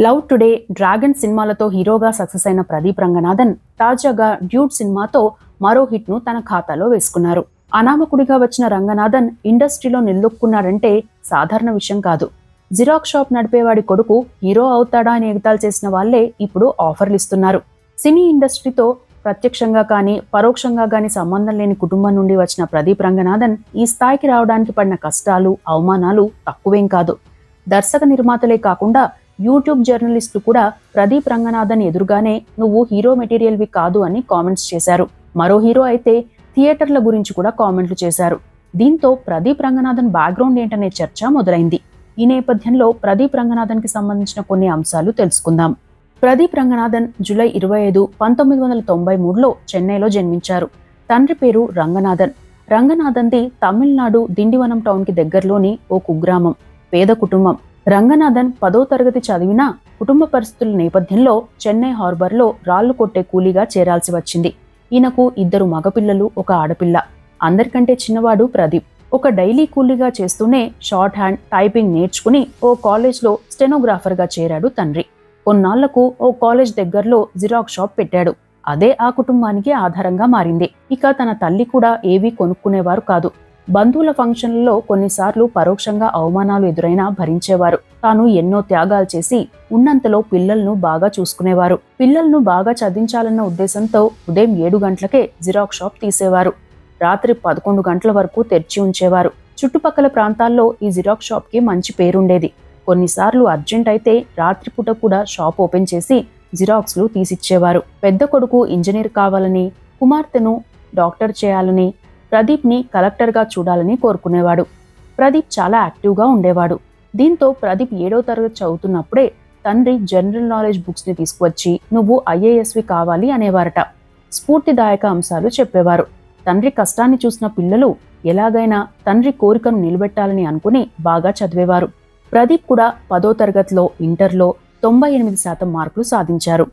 Love today, dragon సినిమాలతో హీరోగా success అయిన ప్రదీప్ రంగనాథన్ తాజాగా డ్యూడ్ సినిమాతో మరో హిట్ ను తన ఖాతాలో వేసుకున్నారు. అనామకుడిగా వచ్చిన రంగనాథన్ ఇండస్ట్రీలో నిలదొక్కున్నాడంటే సాధారణ విషయం కాదు. జిరాక్స్ షాప్ నడిపేవాడి కొడుకు హీరో అవుతాడా అని ఎగతాళి చేసిన వాళ్లే ఇప్పుడు ఆఫర్లు ఇస్తున్నారు. సినీ ఇండస్ట్రీతో ప్రత్యక్షంగా కానీ పరోక్షంగా కానీ సంబంధం లేని కుటుంబం నుండి వచ్చిన ప్రదీప్ రంగనాథన్ ఈ స్థాయికి రావడానికి పడిన కష్టాలు, అవమానాలు తక్కువేం కాదు. దర్శక నిర్మాతలే కాకుండా యూట్యూబ్ జర్నలిస్టులు కూడా ప్రదీప్ రంగనాథన్ ఎదురుగానే నువ్వు హీరో మెటీరియల్వి కాదు అని కామెంట్స్ చేశారు. మరో హీరో అయితే థియేటర్ల గురించి కూడా కామెంట్లు చేశారు. దీంతో ప్రదీప్ రంగనాథన్ బ్యాక్గ్రౌండ్ ఏంటనే చర్చ మొదలైంది. ఈ నేపథ్యంలో ప్రదీప్ రంగనాథన్ కి సంబంధించిన కొన్ని అంశాలు తెలుసుకుందాం. ప్రదీప్ రంగనాథన్ జూలై 25, 1993లో చెన్నైలో జన్మించారు. తండ్రి పేరు రంగనాథన్. రంగనాథన్ది తమిళనాడు దిండివనం టౌన్ కి దగ్గరలోని ఓ కుగ్రామం. పేద కుటుంబం. రంగనాథన్ 10వ తరగతి చదివినా కుటుంబ పరిస్థితుల నేపథ్యంలో చెన్నై హార్బర్లో రాళ్లు కొట్టే కూలీగా చేరాల్సి వచ్చింది. ఈయనకు 2 మగపిల్లలు, 1 ఆడపిల్ల. అందరికంటే చిన్నవాడు ప్రదీప్. ఒక డైలీ కూలీగా చేస్తూనే షార్ట్ హ్యాండ్, టైపింగ్ నేర్చుకుని ఓ కాలేజ్లో స్టెనోగ్రాఫర్గా చేరాడు తండ్రి. కొన్నాళ్లకు ఓ కాలేజ్ దగ్గరలో జిరాక్స్ షాప్ పెట్టాడు. అదే ఆ కుటుంబానికి ఆధారంగా మారింది. ఇక తన తల్లి కూడా ఏవీ కొనుక్కునేవారు కాదు. బంధువుల ఫంక్షన్లలో కొన్నిసార్లు పరోక్షంగా అవమానాలు ఎదురైనా భరించేవారు. తాను ఎన్నో త్యాగాలు చేసి ఉన్నంతలో పిల్లలను బాగా చూసుకునేవారు. పిల్లలను బాగా చదివించాలన్న ఉద్దేశంతో ఉదయం 7 గంటలకే జిరాక్స్ షాప్ తీసేవారు. రాత్రి 11 గంటల వరకు తెరిచి ఉంచేవారు. చుట్టుపక్కల ప్రాంతాల్లో ఈ జిరాక్స్ షాప్ కి మంచి పేరుండేది. కొన్నిసార్లు అర్జెంట్ అయితే రాత్రిపూట కూడా షాప్ ఓపెన్ చేసి జిరాక్స్లు తీసిచ్చేవారు. పెద్ద కొడుకు ఇంజనీర్ కావాలని, కుమార్తెను డాక్టర్ చేయాలని, ప్రదీప్ని కలెక్టర్గా చూడాలని కోరుకునేవాడు. ప్రదీప్ చాలా యాక్టివ్గా ఉండేవాడు. దీంతో ప్రదీప్ 7వ తరగతి చదువుతున్నప్పుడే తండ్రి జనరల్ నాలెడ్జ్ బుక్స్ని తీసుకువచ్చి నువ్వు ఐఏఎస్వి కావాలి అనేవారట. స్ఫూర్తిదాయక అంశాలు చెప్పేవారు. తండ్రి కష్టాన్ని చూసిన పిల్లలు ఎలాగైనా తండ్రి కోరికను నిలబెట్టాలని అనుకుని బాగా చదివేవారు. ప్రదీప్ కూడా 10వ తరగతిలో, ఇంటర్లో 98% మార్కులు సాధించారు.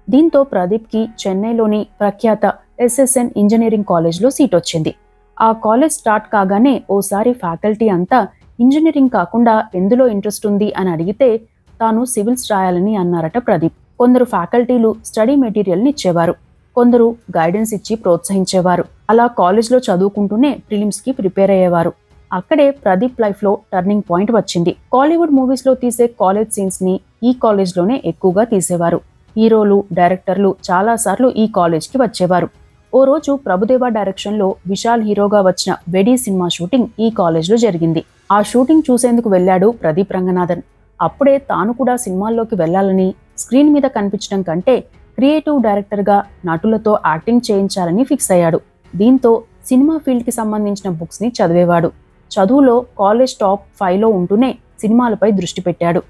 దీంతో ప్రదీప్కి చెన్నైలోని ప్రఖ్యాత ఎస్ఎస్ఎన్ ఇంజనీరింగ్ కాలేజ్లో సీట్ వచ్చింది. ఆ కాలేజ్ స్టార్ట్ కాగానే ఓసారి ఫ్యాకల్టీ అంతా ఇంజనీరింగ్ కాకుండా ఎందులో ఇంట్రెస్ట్ ఉంది అని అడిగితే తాను సివిల్స్ రాయాలని అన్నారట ప్రదీప్. కొందరు ఫ్యాకల్టీలు స్టడీ మెటీరియల్ని ఇచ్చేవారు. కొందరు గైడెన్స్ ఇచ్చి ప్రోత్సహించేవారు. అలా కాలేజ్లో చదువుకుంటూనే ప్రిలిమ్స్కి ప్రిపేర్ అయ్యేవారు. అక్కడే ప్రదీప్ లైఫ్లో టర్నింగ్ పాయింట్ వచ్చింది. కాలీవుడ్ మూవీస్లో తీసే కాలేజ్ సీన్స్ని ఈ కాలేజ్లోనే ఎక్కువగా తీసేవారు. హీరోలు, డైరెక్టర్లు చాలాసార్లు ఈ కాలేజ్కి వచ్చేవారు. ఓ రోజు ప్రభుదేవ డైరెక్షన్లో విశాల్ హీరోగా వచ్చిన వెడీ సినిమా షూటింగ్ ఈ కాలేజ్లో జరిగింది. ఆ షూటింగ్ చూసేందుకు వెళ్ళాడు ప్రదీప్ రంగనాథన్. అప్పుడే తాను కూడా సినిమాల్లోకి వెళ్లాలని, స్క్రీన్ మీద కనిపించడం కంటే క్రియేటివ్ డైరెక్టర్గా నటులతో యాక్టింగ్ చేయించాలని ఫిక్స్ అయ్యాడు. దీంతో సినిమా ఫీల్డ్కి సంబంధించిన బుక్స్ని చదివేవాడు. చదువులో కాలేజ్ టాప్ 5లో ఉంటూనే సినిమాలపై దృష్టి పెట్టాడు.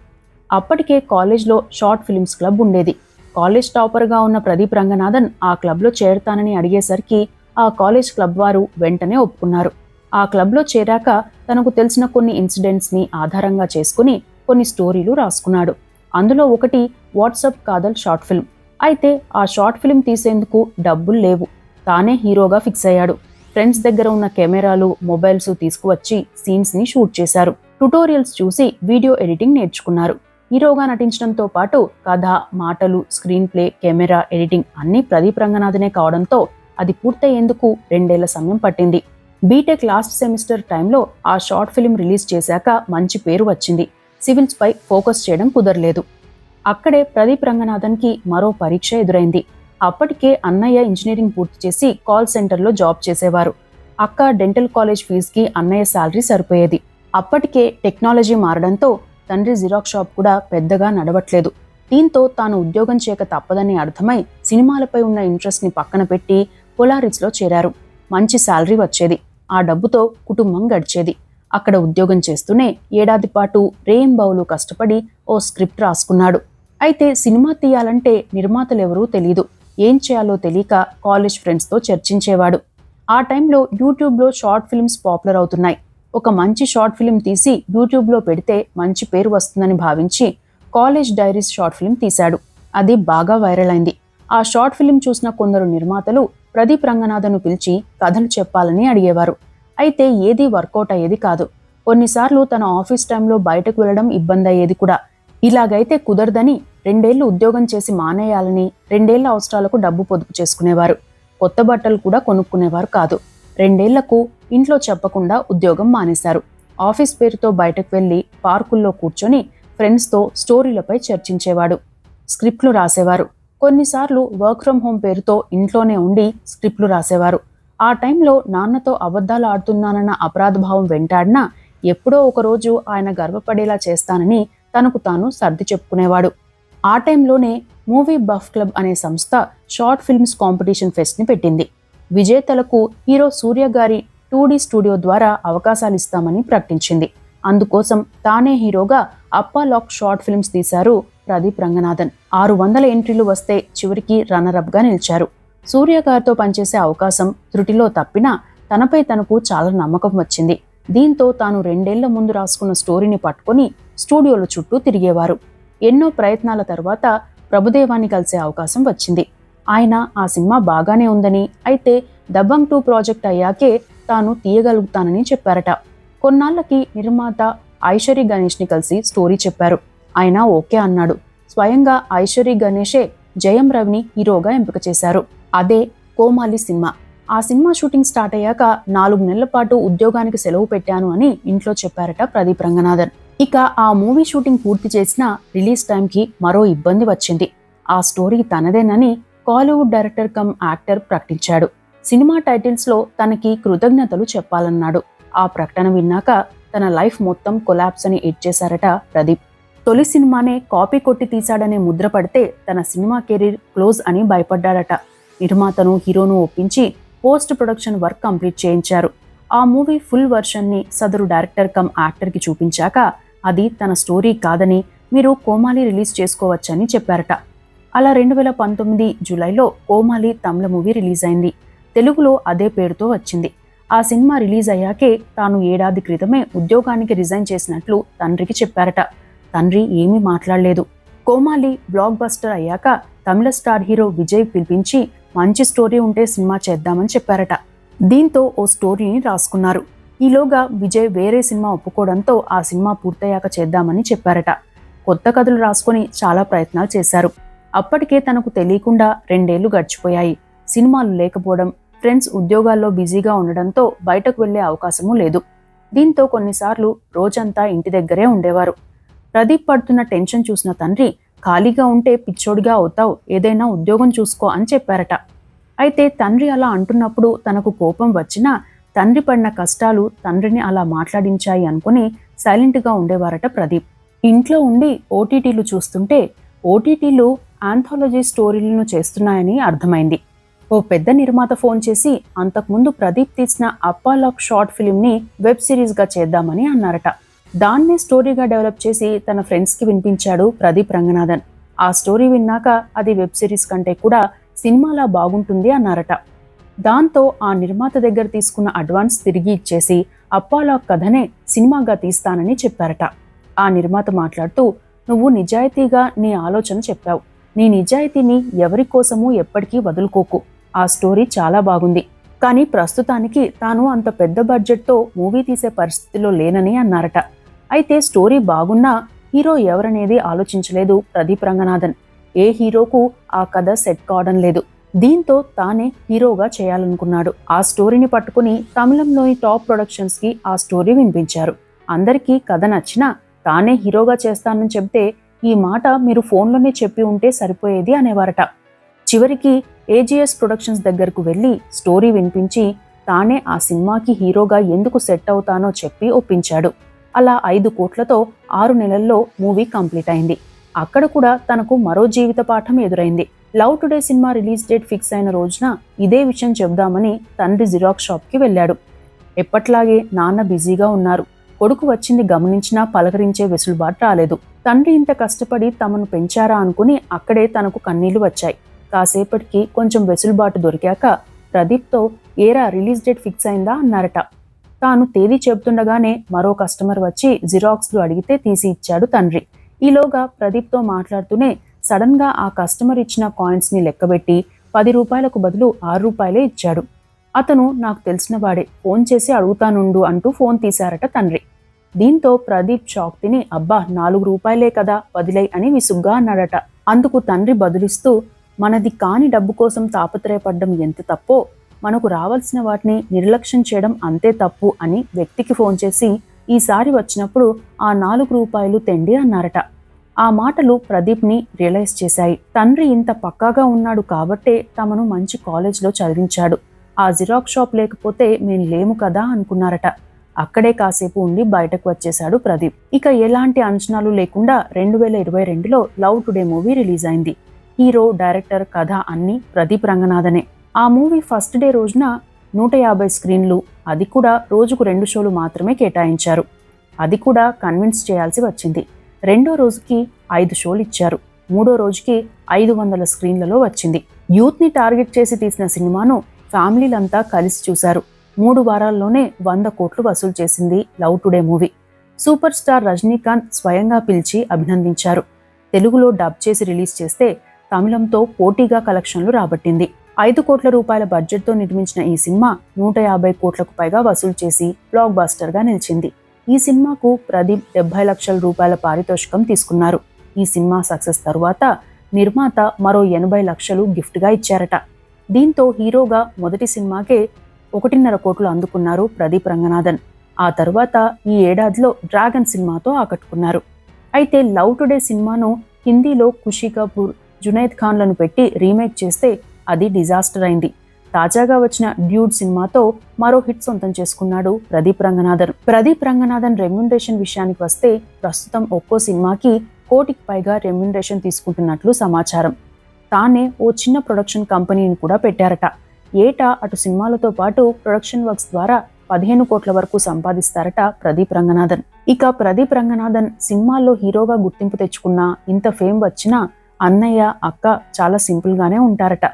అప్పటికే కాలేజ్లో షార్ట్ ఫిల్మ్స్ క్లబ్ ఉండేది. కాలేజ్ టాపర్గా ఉన్న ప్రదీప్ రంగనాథన్ ఆ క్లబ్లో చేరతానని అడిగేసరికి ఆ కాలేజ్ క్లబ్ వారు వెంటనే ఒప్పుకున్నారు. ఆ క్లబ్లో చేరాక తనకు తెలిసిన కొన్ని ఇన్సిడెంట్స్ని ఆధారంగా చేసుకుని కొన్ని స్టోరీలు రాసుకున్నాడు. అందులో ఒకటి వాట్సాప్ కాదల్ షార్ట్ ఫిల్మ్. అయితే ఆ షార్ట్ ఫిల్మ్ తీసేందుకు డబ్బులు లేవు. తానే హీరోగా ఫిక్స్ అయ్యాడు. ఫ్రెండ్స్ దగ్గర ఉన్న కెమెరాలు, మొబైల్స్ తీసుకువచ్చి సీన్స్ని షూట్ చేశారు. ట్యుటోరియల్స్ చూసి వీడియో ఎడిటింగ్ నేర్చుకున్నారు. హీరోగా నటించడంతో పాటు కథ, మాటలు, స్క్రీన్ ప్లే, కెమెరా, ఎడిటింగ్ అన్నీ ప్రదీప్ రంగనాథనే కావడంతో అది పూర్తయ్యేందుకు 2 ఏళ్ల సమయం పట్టింది. బీటెక్ లాస్ట్ సెమిస్టర్ టైంలో ఆ షార్ట్ ఫిల్మ్ రిలీజ్ చేశాక మంచి పేరు వచ్చింది. సివిల్స్ పై ఫోకస్ చేయడం కుదరలేదు. అక్కడే ప్రదీప్ రంగనాథన్కి మరో పరీక్ష ఎదురైంది. అప్పటికే అన్నయ్య ఇంజనీరింగ్ పూర్తి చేసి కాల్ సెంటర్లో జాబ్ చేసేవారు. అక్క డెంటల్ కాలేజ్ ఫీజుకి అన్నయ్య శాలరీ సరిపోయేది. అప్పటికే టెక్నాలజీ మారడంతో తండ్రి జిరాక్స్ షాప్ కూడా పెద్దగా నడవట్లేదు. దీంతో తాను ఉద్యోగం చేయక తప్పదని అర్థమై సినిమాలపై ఉన్న ఇంట్రెస్ట్ని పక్కన పెట్టి పొలారిస్లో చేరారు. మంచి శాలరీ వచ్చేది. ఆ డబ్బుతో కుటుంబం గడిచేది. అక్కడ ఉద్యోగం చేస్తూనే ఏడాది పాటు రేయింబవలు కష్టపడి ఓ స్క్రిప్ట్ రాసుకున్నాడు. అయితే సినిమా తీయాలంటే నిర్మాతలెవరూ తెలీదు. ఏం చేయాలో తెలియక కాలేజ్ ఫ్రెండ్స్తో చర్చించేవాడు. ఆ టైంలో యూట్యూబ్లో షార్ట్ ఫిల్మ్స్ పాపులర్ అవుతున్నాయి. ఒక మంచి షార్ట్ ఫిల్మ్ తీసి యూట్యూబ్లో పెడితే మంచి పేరు వస్తుందని భావించి కాలేజ్ డైరీస్ షార్ట్ ఫిల్మ్ తీశాడు. అది బాగా వైరల్ అయింది. ఆ షార్ట్ ఫిల్మ్ చూసిన కొందరు నిర్మాతలు ప్రదీప్ రంగనాథన్ను పిలిచి కథలు చెప్పాలని అడిగేవారు. అయితే ఏదీ వర్కౌట్ అయ్యేది కాదు. కొన్నిసార్లు తన ఆఫీస్ టైంలో బయటకు వెళ్లడం ఇబ్బంది అయ్యేది కూడా. ఇలాగైతే కుదరదని 2 ఏళ్లు ఉద్యోగం చేసి మానేయాలని 2 ఏళ్ల అవసరాలకు డబ్బు పొదుపు చేసుకునేవారు. కొత్త బట్టలు కూడా కొనుక్కునేవారు కాదు. 2 ఏళ్లకు ఇంట్లో చెప్పకుండా ఉద్యోగం మానేశారు. ఆఫీస్ పేరుతో బయటకు వెళ్లి పార్కుల్లో కూర్చొని ఫ్రెండ్స్తో స్టోరీలపై చర్చించేవాడు. స్క్రిప్ట్లు రాసేవారు. కొన్నిసార్లు వర్క్ ఫ్రం హోం పేరుతో ఇంట్లోనే ఉండి స్క్రిప్ట్లు రాసేవారు. ఆ టైంలో నాన్నతో అబద్ధాలు ఆడుతున్నానన్న అపరాధభావం వెంటాడినా ఎప్పుడో ఒకరోజు ఆయన గర్వపడేలా చేస్తానని తనకు తాను సర్ది చెప్పుకునేవాడు. ఆ టైంలోనే మూవీ బఫ్ క్లబ్ అనే సంస్థ షార్ట్ ఫిల్మ్స్ కాంపిటీషన్ ఫెస్ట్ని పెట్టింది. విజేతలకు హీరో సూర్య గారి 2D స్టూడియో ద్వారా అవకాశాలు ఇస్తామని ప్రకటించింది. అందుకోసం తానే హీరోగా అప్పాలాక్ షార్ట్ ఫిల్మ్స్ తీశారు ప్రదీప్ రంగనాథన్. 600 ఎంట్రీలు వస్తే చివరికి రన్నరప్గా నిలిచారు. సూర్య గారితో పనిచేసే అవకాశం త్రుటిలో తప్పినా తనపై తనకు చాలా నమ్మకం వచ్చింది. దీంతో తాను 2 ఏళ్ల ముందు రాసుకున్న స్టోరీని పట్టుకొని స్టూడియోల చుట్టూ తిరిగేవారు. ఎన్నో ప్రయత్నాల తర్వాత ప్రభుదేవాన్ని కలిసే అవకాశం వచ్చింది. ఆయన ఆ సినిమా బాగానే ఉందని, అయితే దబంగ్ 2 ప్రాజెక్ట్ అయ్యాకే తాను తీయగలుగుతానని చెప్పారట. కొన్నాళ్లకి నిర్మాత ఐశ్వరి గణేష్ని కలిసి స్టోరీ చెప్పారు. ఆయన ఓకే అన్నాడు. స్వయంగా ఐశ్వరి గణేషే జయం రవిని హీరోగా ఎంపిక చేశారు. అదే కోమాలి సినిమా. ఆ సినిమా షూటింగ్ స్టార్ట్ అయ్యాక 4 నెలల పాటు ఉద్యోగానికి సెలవు పెట్టాను అని ఇంట్లో చెప్పారట ప్రదీప్ రంగనాథన్. ఇక ఆ మూవీ షూటింగ్ పూర్తి చేసిన రిలీజ్ టైంకి మరో ఇబ్బంది వచ్చింది. ఆ స్టోరీ తనదేనని కాలీవుడ్ డైరెక్టర్ కమ్ యాక్టర్ ప్రకటించాడు. సినిమా టైటిల్స్లో తనకి కృతజ్ఞతలు చెప్పాలన్నాడు. ఆ ప్రకటన విన్నాక తన లైఫ్ మొత్తం కొలాప్స్ అని చేశారట ప్రదీప్. తొలి సినిమానే కాపీ కొట్టి తీశాడనే ముద్ర పడితే తన సినిమా కెరీర్ క్లోజ్ అని భయపడ్డాడట. నిర్మాతను హీరోను ఒప్పించి పోస్ట్ ప్రొడక్షన్ వర్క్ కంప్లీట్ చేయించారు. ఆ మూవీ ఫుల్ వర్షన్ని సదరు డైరెక్టర్ కమ్ యాక్టర్కి చూపించాక అది తన స్టోరీ కాదని, మీరు కోమాలి రిలీజ్ చేసుకోవచ్చని చెప్పారట. అలా 2019 జూలైలో కోమాలి తమిళ మూవీ రిలీజ్ అయింది. తెలుగులో అదే పేరుతో వచ్చింది. ఆ సినిమా రిలీజ్ అయ్యాకే తాను ఏడాది క్రితమే ఉద్యోగానికి రిజైన్ చేసినట్లు తండ్రికి చెప్పారట. తండ్రి ఏమీ మాట్లాడలేదు. కోమాలి బ్లాక్ బస్టర్ అయ్యాక తమిళ స్టార్ హీరో విజయ్ పిలిపించి మంచి స్టోరీ ఉంటే సినిమా చేద్దామని చెప్పారట. దీంతో ఓ స్టోరీని రాసుకున్నారు. ఈలోగా విజయ్ వేరే సినిమా ఒప్పుకోవడంతో ఆ సినిమా పూర్తయ్యాక చేద్దామని చెప్పారట. కొత్త కథలు రాసుకొని చాలా ప్రయత్నాలు చేశారు. అప్పటికే తనకు తెలియకుండా 2 ఏళ్లు గడిచిపోయాయి. సినిమాలు లేకపోవడం, ఫ్రెండ్స్ ఉద్యోగాల్లో బిజీగా ఉండడంతో బయటకు వెళ్లే అవకాశమూ లేదు. దీంతో కొన్నిసార్లు రోజంతా ఇంటి దగ్గరే ఉండేవారు. ప్రదీప్ పడుతున్న టెన్షన్ చూసిన తండ్రి, ఖాళీగా ఉంటే పిచ్చోడిగా అవుతావు, ఏదైనా ఉద్యోగం చూసుకో అని చెప్పారట. అయితే తండ్రి అలా అంటున్నప్పుడు తనకు కోపం వచ్చినా తండ్రి పడిన కష్టాలు తండ్రిని అలా మాట్లాడించాయి అనుకుని సైలెంట్గా ఉండేవారట ప్రదీప్. ఇంట్లో ఉండి ఓటీటీలు చూస్తుంటే ఓటీటీలు ఆంథాలజీ స్టోరీలను చేస్తున్నాయని అర్థమైంది. ఓ పెద్ద నిర్మాత ఫోన్ చేసి అంతకుముందు ప్రదీప్ తీసిన అప్పాలాక్ షార్ట్ ఫిల్మ్ని వెబ్ సిరీస్గా చేద్దామని అన్నారట. దాన్నే స్టోరీగా డెవలప్ చేసి తన ఫ్రెండ్స్కి వినిపించాడు ప్రదీప్ రంగనాథన్. ఆ స్టోరీ విన్నాక అది వెబ్ సిరీస్ కంటే కూడా సినిమాలా బాగుంటుంది అన్నారట. దాంతో ఆ నిర్మాత దగ్గర తీసుకున్న అడ్వాన్స్ తిరిగి ఇచ్చేసి అప్పాలాక్ కథనే సినిమాగా తీస్తానని చెప్పారట. ఆ నిర్మాత మాట్లాడుతూ, నువ్వు నిజాయితీగా నీ ఆలోచన చెప్పావు. నీ నిజాయితీని ఎవరి కోసమూ ఎప్పటికీ వదులుకోకు. ఆ స్టోరీ చాలా బాగుంది. కానీ ప్రస్తుతానికి తాను అంత పెద్ద బడ్జెట్తో మూవీ తీసే పరిస్థితిలో లేనని అన్నారట. అయితే స్టోరీ బాగున్నా హీరో ఎవరనేది ఆలోచించలేదు ప్రదీప్ రంగనాథన్. ఏ హీరోకు ఆ కథ సెట్ కావడం లేదు. దీంతో తానే హీరోగా చేయాలనుకున్నాడు. ఆ స్టోరీని పట్టుకుని తమిళంలోని టాప్ ప్రొడక్షన్స్కి ఆ స్టోరీ వినిపించారు. అందరికీ కథ నచ్చినా తానే హీరోగా చేస్తానని చెబితే, ఈ మాట మీరు ఫోన్లోనే చెప్పి ఉంటే సరిపోయేది అనేవారట. చివరికి ఏజీఎస్ ప్రొడక్షన్స్ దగ్గరకు వెళ్ళి స్టోరీ వినిపించి తానే ఆ సినిమాకి హీరోగా ఎందుకు సెట్ అవుతానో చెప్పి ఒప్పించాడు. అలా 5 కోట్లతో 6 నెలల్లో మూవీ కంప్లీట్ అయింది. అక్కడ కూడా తనకు మరో జీవిత పాఠం ఎదురైంది. Love today cinema release date fix అయిన రోజున ఇదే విషయం చెబుదామని తండ్రి జిరాక్స్ షాప్కి వెళ్ళాడు. ఎప్పట్లాగే నాన్న బిజీగా ఉన్నారు. కొడుకు వచ్చింది గమనించినా పలకరించే వెసులుబాటు రాలేదు. తండ్రి ఇంత కష్టపడి తమను పెంచారా అనుకుని అక్కడే తనకు కన్నీళ్లు వచ్చాయి. కాసేపటికి కొంచెం వెసులుబాటు దొరికాక ప్రదీప్తో, ఏరా రిలీజ్ డేట్ ఫిక్స్ అయిందా అన్నారట. తాను తేదీ చెబుతుండగానే మరో కస్టమర్ వచ్చి జిరాక్స్లు అడిగితే తీసి ఇచ్చాడు తండ్రి. ఈలోగా ప్రదీప్తో మాట్లాడుతూనే సడన్గా ఆ కస్టమర్ ఇచ్చిన కాయిన్స్ని లెక్కబెట్టి 10 రూపాయలకు బదులు 6 రూపాయలే ఇచ్చాడు. అతను నాకు తెలిసిన వాడే, ఫోన్ చేసి అడుగుతానుండు అంటూ ఫోన్ తీశారట తండ్రి. దీంతో ప్రదీప్ షాక్ తిని అబ్బా 4 రూపాయలే కదా వదిలే అని విసుగ్గా అన్నాడట. అందుకు తండ్రి బదులిస్తూ మనది కాని డబ్బు కోసం తాపత్రయపడ్డం ఎంత తప్పో మనకు రావాల్సిన వాటిని నిర్లక్ష్యం చేయడం అంతే తప్పు అని వ్యక్తికి ఫోన్ చేసి ఈసారి వచ్చినప్పుడు ఆ 4 రూపాయలు తెండి అన్నారట. ఆ మాటలు ప్రదీప్ని రియలైజ్ చేశాయి. తండ్రి ఇంత పక్కాగా ఉన్నాడు కాబట్టే తమను మంచి కాలేజ్లో చదివించాడు. ఆ జిరాక్స్ షాప్ లేకపోతే మేం లేము కదా అనుకున్నారట. అక్కడే కాసేపు ఉండి బయటకు వచ్చేశాడు ప్రదీప్. ఇక ఎలాంటి అంచనాలు లేకుండా 2022లో లవ్ టుడే మూవీ రిలీజ్ అయింది. హీరో, డైరెక్టర్, కథ అన్నీ ప్రదీప్ రంగనాథనే. ఆ మూవీ ఫస్ట్ డే రోజున 150 స్క్రీన్లు, అది కూడా రోజుకు 2 షోలు మాత్రమే కేటాయించారు. అది కూడా కన్విన్స్ చేయాల్సి వచ్చింది. రెండో రోజుకి 5 షోలు ఇచ్చారు. మూడో రోజుకి 500 స్క్రీన్లలో వచ్చింది. యూత్ని టార్గెట్ చేసి తీసిన సినిమాను ఫ్యామిలీలంతా కలిసి చూశారు. 3 వారాల్లోనే 100 కోట్లు వసూలు చేసింది love today movie. Super star Rajinikanth స్వయంగా పిలిచి అభినందించారు. తెలుగులో డబ్ చేసి రిలీజ్ చేస్తే తమిళంతో పోటీగా కలెక్షన్లు రాబట్టింది. 5 కోట్ల రూపాయల బడ్జెట్తో నిర్మించిన ఈ సినిమా 150 కోట్లకు పైగా వసూలు చేసి బ్లాక్ బస్టర్గా నిలిచింది. ఈ సినిమాకు ప్రదీప్ 70 లక్షల రూపాయల పారితోషికం తీసుకున్నారు. ఈ సినిమా సక్సెస్ తరువాత నిర్మాత మరో 80 లక్షలు గిఫ్ట్గా ఇచ్చారట. దీంతో హీరోగా మొదటి సినిమాకే 1.5 కోట్లు అందుకున్నారు ప్రదీప్ రంగనాథన్. ఆ తరువాత ఈ ఏడాదిలో డ్రాగన్ సినిమాతో ఆకట్టుకున్నారు. అయితే లవ్ టుడే సినిమాను హిందీలో ఖుషీ కపూర్, జునైద్ ఖాన్లను పెట్టి రీమేక్ చేస్తే అది డిజాస్టర్ అయింది. తాజాగా వచ్చిన డ్యూడ్ సినిమాతో మరో హిట్ సొంతం చేసుకున్నాడు ప్రదీప్ రంగనాథన్. ప్రదీప్ రంగనాథన్ రెమ్యునరేషన్ విషయానికి వస్తే ప్రస్తుతం ఒక్కో సినిమాకి 1 కోటికి పైగా రెమ్యునరేషన్ తీసుకుంటున్నట్లు సమాచారం. తానే ఓ చిన్న ప్రొడక్షన్ కంపెనీని కూడా పెట్టారట. ఏటా అటు సినిమాలతో పాటు ప్రొడక్షన్ వర్క్స్ ద్వారా 15 కోట్ల వరకు సంపాదిస్తారట ప్రదీప్ రంగనాథన్. ఇక ప్రదీప్ రంగనాథన్ సినిమాల్లో హీరోగా గుర్తింపు తెచ్చుకున్నా, ఇంత ఫేమ్ వచ్చినా అన్నయ్య, అక్క చాలా సింపుల్గానే ఉంటారట.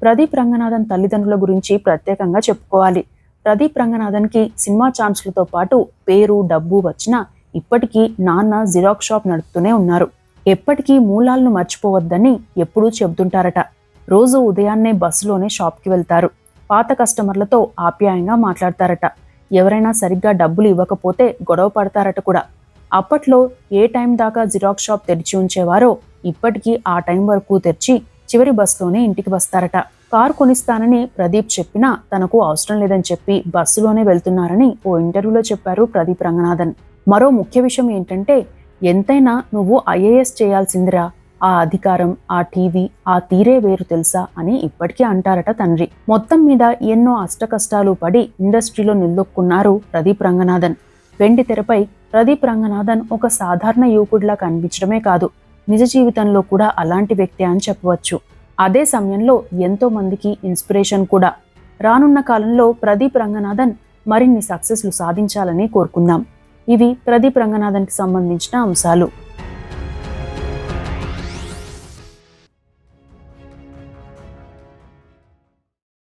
ప్రదీప్ రంగనాథన్ తల్లిదండ్రుల గురించి ప్రత్యేకంగా చెప్పుకోవాలి. ప్రదీప్ రంగనాథన్కి సినిమా ఛాన్స్లతో పాటు పేరు, డబ్బు వచ్చినా ఇప్పటికీ నాన్న జిరాక్స్ షాప్ నడుపుతూనే ఉన్నారు. ఎప్పటికీ మూలాలను మర్చిపోవద్దని ఎప్పుడూ చెబుతుంటారట. రోజు ఉదయాన్నే బస్సులోనే షాప్కి వెళ్తారు. పాత కస్టమర్లతో ఆప్యాయంగా మాట్లాడతారట. ఎవరైనా సరిగ్గా డబ్బులు ఇవ్వకపోతే గొడవ పడతారట కూడా. అప్పట్లో ఏ టైం దాకా జిరాక్స్ షాప్ తెరిచి ఉంచేవారో ఇప్పటికీ ఆ టైం వరకు తెరిచి చివరి బస్సులోనే ఇంటికి వస్తారట. కారు కొనిస్తానని ప్రదీప్ చెప్పినా తనకు అవసరం లేదని చెప్పి బస్సులోనే వెళ్తున్నారని ఓ ఇంటర్వ్యూలో చెప్పారు ప్రదీప్ రంగనాథన్. మరో ముఖ్య విషయం ఏంటంటే, ఎంతైనా నువ్వు ఐఏఎస్ చేయాల్సిందిరా, ఆ అధికారం, ఆ టీవీ, ఆ తీరే వేరు తెలుసా అని ఇప్పటికీ అంటారట తండ్రి. మొత్తం మీద ఎన్నో అష్టకష్టాలు పడి ఇండస్ట్రీలో నిలదొక్కున్నారు ప్రదీప్ రంగనాథన్. వెండి తెరపై ప్రదీప్ రంగనాథన్ ఒక సాధారణ యువకుడిలా కనిపించడమే కాదు, నిజ జీవితంలో కూడా అలాంటి వ్యక్తి అని చెప్పవచ్చు. అదే సమయంలో ఎంతో మందికి ఇన్స్పిరేషన్ కూడా. రానున్న కాలంలో ప్రదీప్ రంగనాథన్ మరిన్ని సక్సెస్లు సాధించాలని కోరుకుందాం. ఇవి ప్రదీప్ రంగనాథన్కి సంబంధించిన అంశాలు.